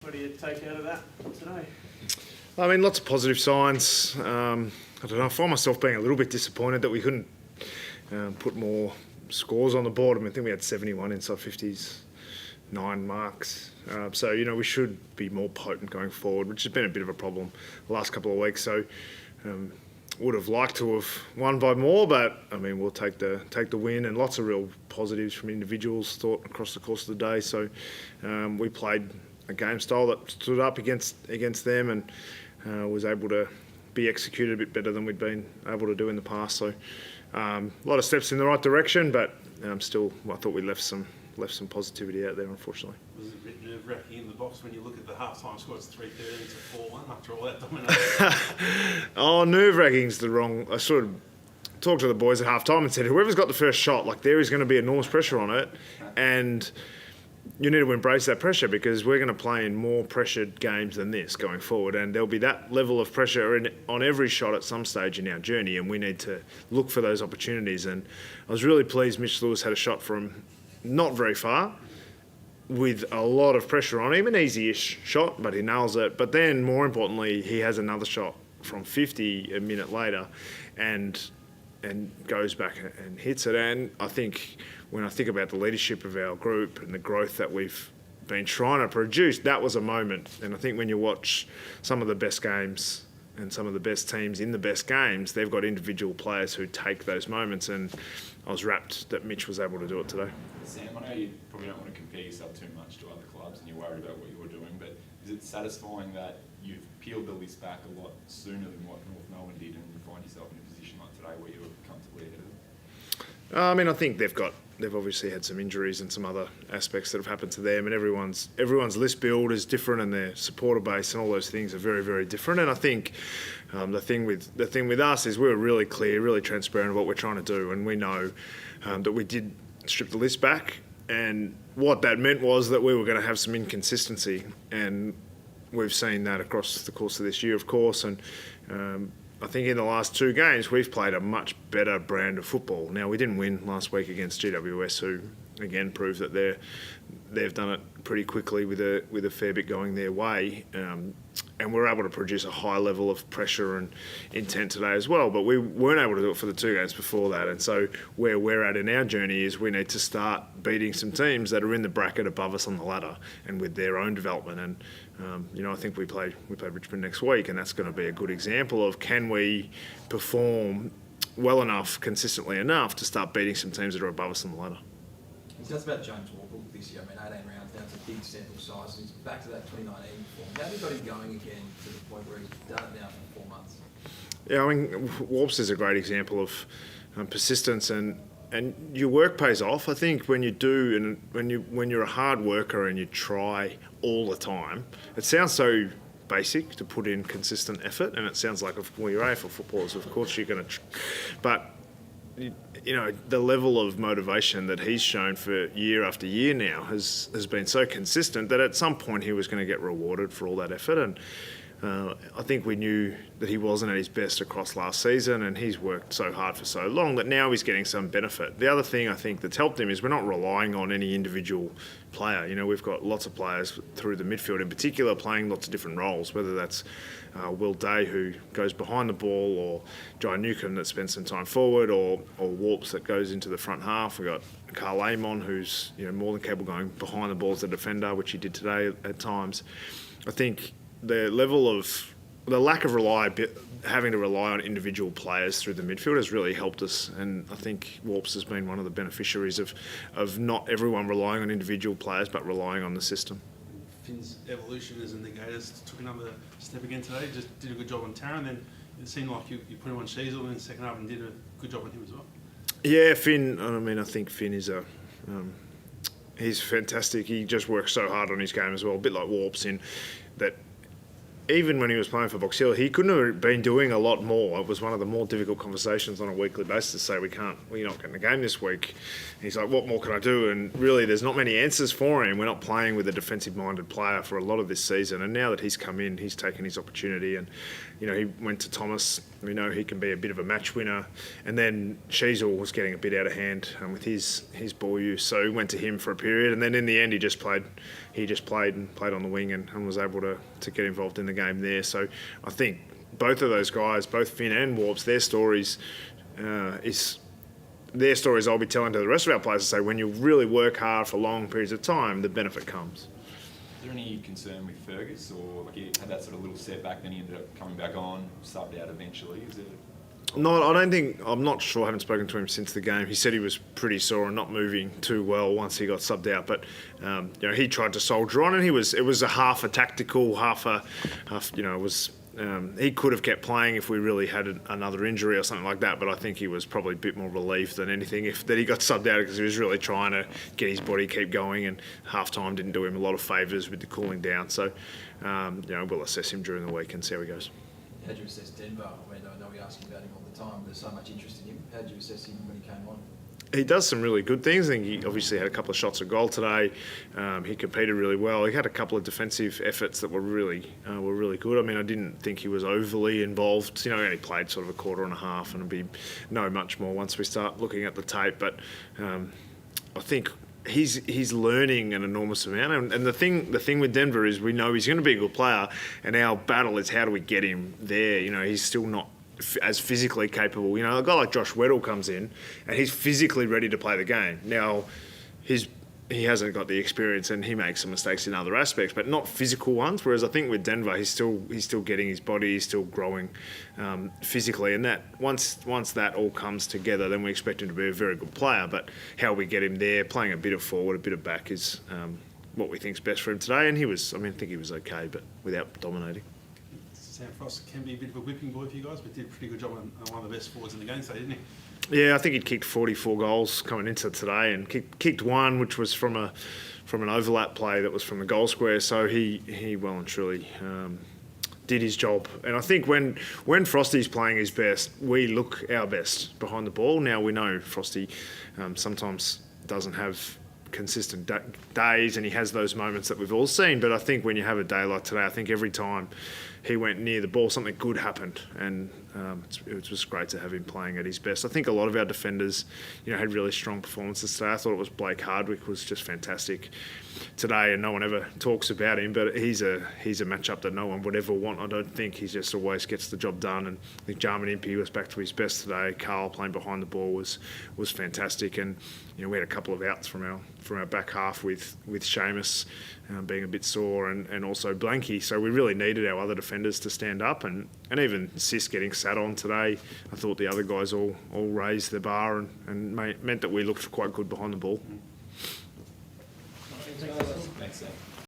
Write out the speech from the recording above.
What do you take out of that today? I mean, lots of positive signs. I don't know, I find myself being a little bit disappointed that we couldn't put more scores on the board. I think we had 71 inside 50s, 9 marks. So, we should be more potent going forward, which has been a bit of a problem the last couple of weeks. So, would have liked to have won by more, but we'll take the win, and lots of real positives from individuals thought across the course of the day. So we played a game style that stood up against them and was able to be executed a bit better than we'd been able to do in the past. So a lot of steps in the right direction, but still, I thought we left some positivity out there, unfortunately. Was it a bit nerve-wracking in the box when you look at the half-time score? It's 3-13 to 4-1 after all that domination. Oh, nerve-wracking's the wrong... I sort of talked to the boys at half-time and said, whoever's got the first shot, there is going to be enormous pressure on it, and you need to embrace that pressure, because we're going to play in more pressured games than this going forward, and there'll be that level of pressure on every shot at some stage in our journey, and we need to look for those opportunities. And I was really pleased Mitch Lewis had a shot from not very far with a lot of pressure on him, an easy-ish shot, but he nails it. But then, more importantly, he has another shot from 50 a minute later and goes back and hits it. And I think when I think about the leadership of our group and the growth that we've been trying to produce, that was a moment. And I think when you watch some of the best games and some of the best teams in the best games, they've got individual players who take those moments, and I was rapt that Mitch was able to do it today. Sam, I know you probably don't want to compare yourself too much to other clubs and you're worried about what you're doing, but is it satisfying that you've peeled the list back a lot sooner than what North Melbourne did, and you find yourself in a position like today where you're comfortably ahead of them? I think they've obviously had some injuries and some other aspects that have happened to them, and everyone's list build is different, and their supporter base and all those things are very, very different. And I think the thing with us is we were really clear, really transparent of what we're trying to do, and we know that we did strip the list back, and what that meant was that we were going to have some inconsistency, and we've seen that across the course of this year, of course. And I think in the last 2 games we've played a much better brand of football. Now, we didn't win last week against GWS, who again proved that they've done it pretty quickly with a fair bit going their way, and we're able to produce a high level of pressure and intent today as well. But we weren't able to do it for the 2 games before that, and so where we're at in our journey is we need to start beating some teams that are in the bracket above us on the ladder and with their own development. And I think we play Richmond next week, and that's going to be a good example of, can we perform well enough, consistently enough, to start beating some teams that are above us on the ladder. It's about James Walker this year. 18 rounds down to big sample size. He's back to that 2019 form. How have you got him going again to the point where he's done it now for 4 months? Yeah, Warps is a great example of persistence, and your work pays off. I think when you do, and when you're a hard worker and you try all the time, it sounds so basic to put in consistent effort, and it sounds like, well, you're AFL footballers, of course you're going to, but the level of motivation that he's shown for year after year now has been so consistent that at some point he was going to get rewarded for all that effort. And I think we knew that he wasn't at his best across last season, and he's worked so hard for so long that now he's getting some benefit. The other thing I think that's helped him is we're not relying on any individual player. We've got lots of players through the midfield in particular playing lots of different roles, whether that's Will Day, who goes behind the ball, or Jai Newcomb that spends some time forward, or Warps that goes into the front half. We've got Carl Amon, who's more than capable going behind the ball as a defender, which he did today at times. I think the lack of having to rely on individual players through the midfield has really helped us, and I think Warps has been one of the beneficiaries of not everyone relying on individual players but relying on the system. Finn's evolution as a Gators took another step again today. Just did a good job on Taran, then it seemed like you put him on Sheasel in the second half and did a good job on him as well. Yeah, Finn. I think Finn is he's fantastic. He just works so hard on his game as well, a bit like Warps in that. Even when he was playing for Box Hill, he couldn't have been doing a lot more. It was one of the more difficult conversations on a weekly basis to say, we're not getting the game this week. And he's like, what more can I do? And really, there's not many answers for him. We're not playing with a defensive-minded player for a lot of this season. And now that he's come in, he's taken his opportunity. And, he went to Thomas. We know he can be a bit of a match winner. And then Sheasel was getting a bit out of hand with his ball use. So he went to him for a period. And then in the end, he just played he just played on the wing and was able to get involved in the game there. So I think both of those guys, both Finn and Warps, their stories I'll be telling to the rest of our players to say, when you really work hard for long periods of time, the benefit comes. Is there any concern with Fergus, or like he had that sort of little setback, then he ended up coming back on, subbed out eventually? Is it? No, I'm not sure. I haven't spoken to him since the game. He said he was pretty sore and not moving too well once he got subbed out. But he tried to soldier on, and it was a half a tactical, half. It was. He could have kept playing if we really had another injury or something like that. But I think he was probably a bit more relieved than anything that he got subbed out, because he was really trying to get his body keep going. And half time didn't do him a lot of favours with the cooling down. So we'll assess him during the week and see how he goes. How do you assess Denver? I mean, I know we ask you about him all the time. There's so much interest in him. How do you assess him when he came on? He does some really good things. I think he obviously had a couple of shots of goal today. He competed really well. He had a couple of defensive efforts that were really good. I mean, I didn't think he was overly involved. He only played sort of a quarter and a half, and it'll know much more once we start looking at the tape. But I think he's learning an enormous amount. And the thing with Denver is, we know he's going to be a good player, and our battle is how do we get him there. He's still not as physically capable. A guy like Josh Weddle comes in and he's physically ready to play the game. Now, he hasn't got the experience, and he makes some mistakes in other aspects, but not physical ones. Whereas I think with Denver, he's still getting his body, he's still growing physically, and that once that all comes together, then we expect him to be a very good player. But how we get him there, playing a bit of forward, a bit of back, is what we think's best for him today. And I think he was okay, but without dominating. Sam Frost can be a bit of a whipping boy for you guys, but did a pretty good job on one of the best forwards in the game today, didn't he? Yeah, I think he'd kicked 44 goals coming into today, and kicked one, which was from an overlap play that was from the goal square. So he well and truly did his job. And I think when Frosty's playing his best, we look our best behind the ball. Now, we know Frosty sometimes doesn't have consistent days, and he has those moments that we've all seen. But I think when you have a day like today, I think every time he went near the ball, something good happened, and it was great to have him playing at his best. I think a lot of our defenders, had really strong performances today. I thought it was Blake Hardwick was just fantastic today, and no one ever talks about him, but he's a matchup that no one would ever want. I don't think. He just always gets the job done, and I think Jarman Impey was back to his best today. Carl playing behind the ball was fantastic, and we had a couple of outs from our back half with Seamus being a bit sore, and also Blanky. So we really needed our other defenders to stand up, and even Sis getting sat on today. I thought the other guys all raised the bar and meant that we looked quite good behind the ball. Thanks, Sam.